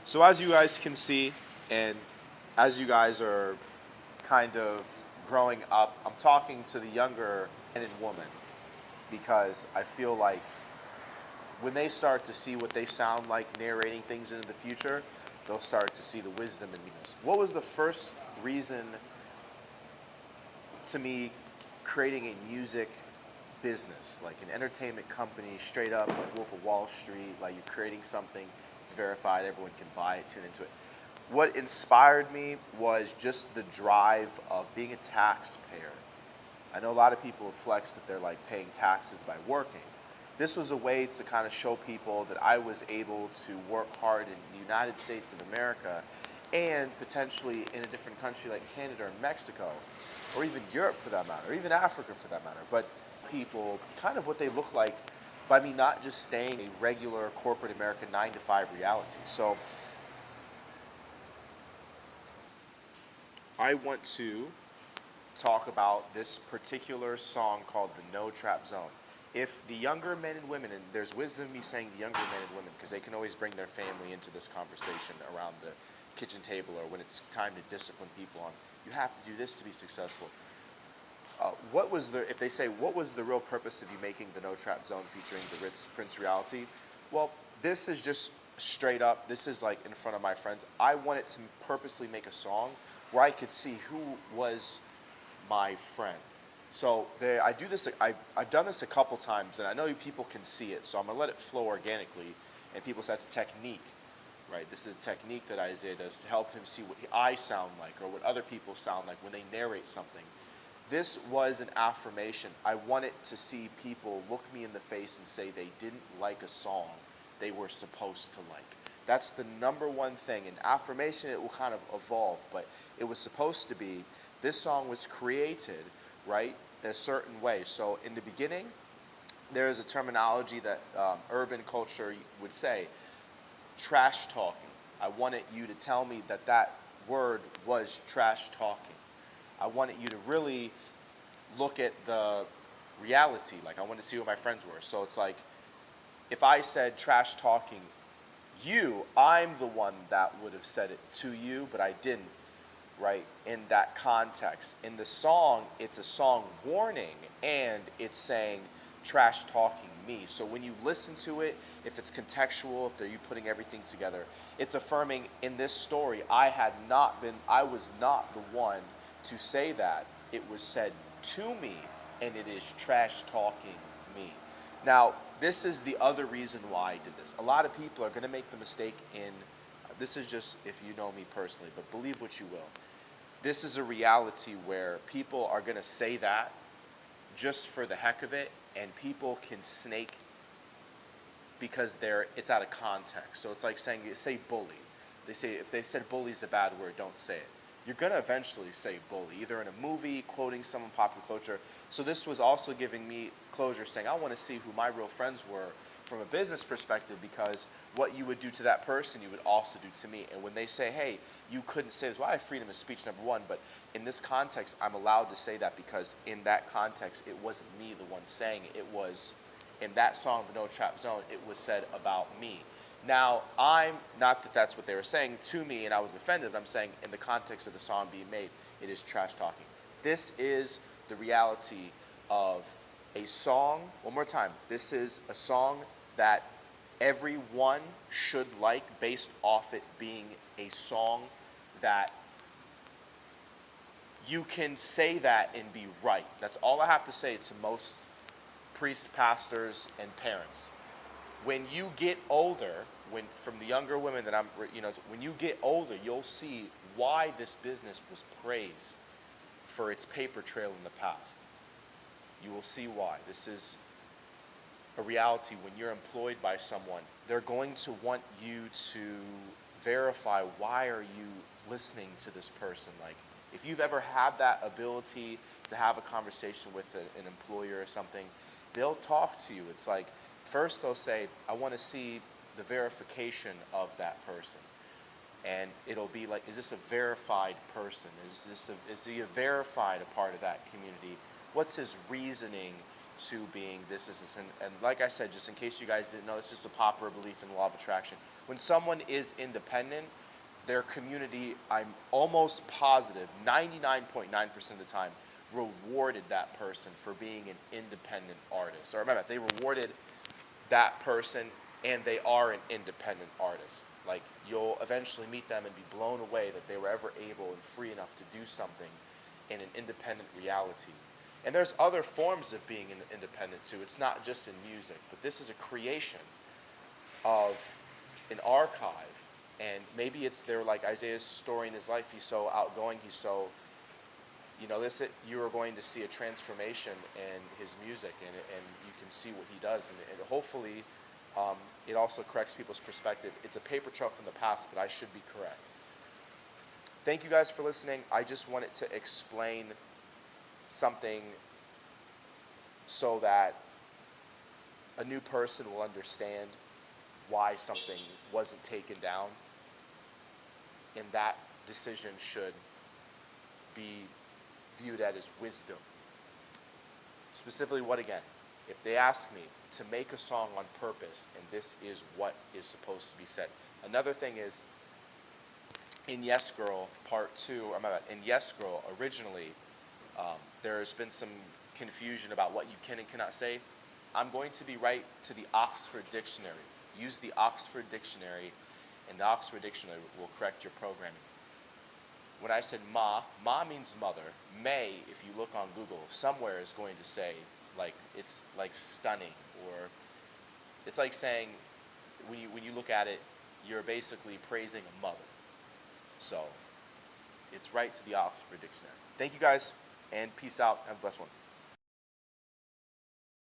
So as you guys can see, and as you guys are kind of growing up, I'm talking to the younger men and women because I feel like when they start to see what they sound like narrating things into the future, they'll start to see the wisdom in this. What was the first reason to me creating a music business, like an entertainment company, straight up, like Wolf of Wall Street, like you're creating something, it's verified, everyone can buy it, tune into it. What inspired me was just the drive of being a taxpayer. I know a lot of people flex that they're like paying taxes by working. This was a way to kind of show people that I was able to work hard in the United States of America and potentially in a different country like Canada or Mexico, or even Europe for that matter, or even Africa for that matter. But people, kind of what they look like by me not just staying a regular corporate American 9 to 5 reality. So I want to talk about this particular song called the No Trap Zone. If the younger men and women, and there's wisdom in me saying the younger men and women, because they can always bring their family into this conversation around the kitchen table or when it's time to discipline people on, you have to do this to be successful. If they say, what was the real purpose of you making the No Trap Zone featuring the Ritz Prince reality? Well, this is just straight up, this is like in front of my friends. I wanted to purposely make a song where I could see who was my friend. So I do this. I've done this a couple times, and I know people can see it. So I'm gonna let it flow organically. And people say that's a technique, right? This is a technique that Isaiah does to help him see what I sound like or what other people sound like when they narrate something. This was an affirmation. I wanted to see people look me in the face and say they didn't like a song they were supposed to like. That's the number one thing. In affirmation, it will kind of evolve, but it was supposed to be. This song was created, right, in a certain way. So in the beginning, there is a terminology that urban culture would say, trash talking. I wanted you to tell me that that word was trash talking. I wanted you to really look at the reality. Like I wanted to see what my friends were. So it's like, if I said trash talking I'm the one that would have said it to you, but I didn't, right? In that context. In the song, it's a song warning, and it's saying trash talking me. So when you listen to it, if it's contextual, if they're you putting everything together, it's affirming in this story, I was not the one to say that. It was said to me, and it is trash talking me. Now, this is the other reason why I did this. A lot of people are going to make the mistake this is just if you know me personally, but believe what you will. This is a reality where people are going to say that just for the heck of it, and people can snake because it's out of context. So it's like say bully. If they said bully is a bad word, don't say it. You're going to eventually say bully, either in a movie, quoting someone popular culture. So this was also giving me closure, saying I want to see who my real friends were from a business perspective, because what you would do to that person, you would also do to me. And when they say, hey, you couldn't say this, well, I have freedom of speech, number one, but in this context, I'm allowed to say that because in that context, it wasn't me the one saying it. It was, in that song, The No Trap Zone, it was said about me. Now, not that that's what they were saying to me and I was offended, but I'm saying in the context of the song being made, it is trash talking. This is the reality of a song. One more time. This is a song that everyone should like based off it being a song that you can say that and be right. That's all I have to say to most priests, pastors, and parents. When you get older, from the younger women that when you get older, you'll see why this business was praised for its paper trail in the past. You will see why. This is a reality. When you're employed by someone, they're going to want you to verify, why are you listening to this person? Like, if you've ever had that ability to have a conversation with an employer or something, they'll talk to you. It's like, first they'll say, I want to see the verification of that person. And it'll be like, is this a verified person? Is he a verified a part of that community? What's his reasoning to being this. And like I said, just in case you guys didn't know, it's just a popular belief in the law of attraction. When someone is independent, their community, I'm almost positive, 99.9% of the time, rewarded that person for being an independent artist. Or remember, they rewarded that person and they are an independent artist. Like, you'll eventually meet them and be blown away that they were ever able and free enough to do something in an independent reality. And there's other forms of being independent too. It's not just in music, but this is a creation of an archive. And maybe it's there, like Isaiah's story in his life. He's so outgoing. He's so, you are going to see a transformation in his music, and you can see what he does. And hopefully, it also corrects people's perspective. It's a paper trail from the past, but I should be correct. Thank you guys for listening. I just wanted to explain something so that a new person will understand why something wasn't taken down, and that decision should be viewed as wisdom. Specifically, what again? If they ask me to make a song on purpose, and this is what is supposed to be said. Another thing is, in Yes Girl Part 2, in Yes Girl originally, there's been some confusion about what you can and cannot say. I'm going to be right to the Oxford Dictionary. Use the Oxford Dictionary, and the Oxford Dictionary will correct your programming. When I said ma means mother. May, if you look on Google, somewhere is going to say, it's like stunning, or it's like saying, when you look at it, you're basically praising a mother. So, it's right to the Oxford Dictionary. Thank you guys, and peace out. Have a blessed one.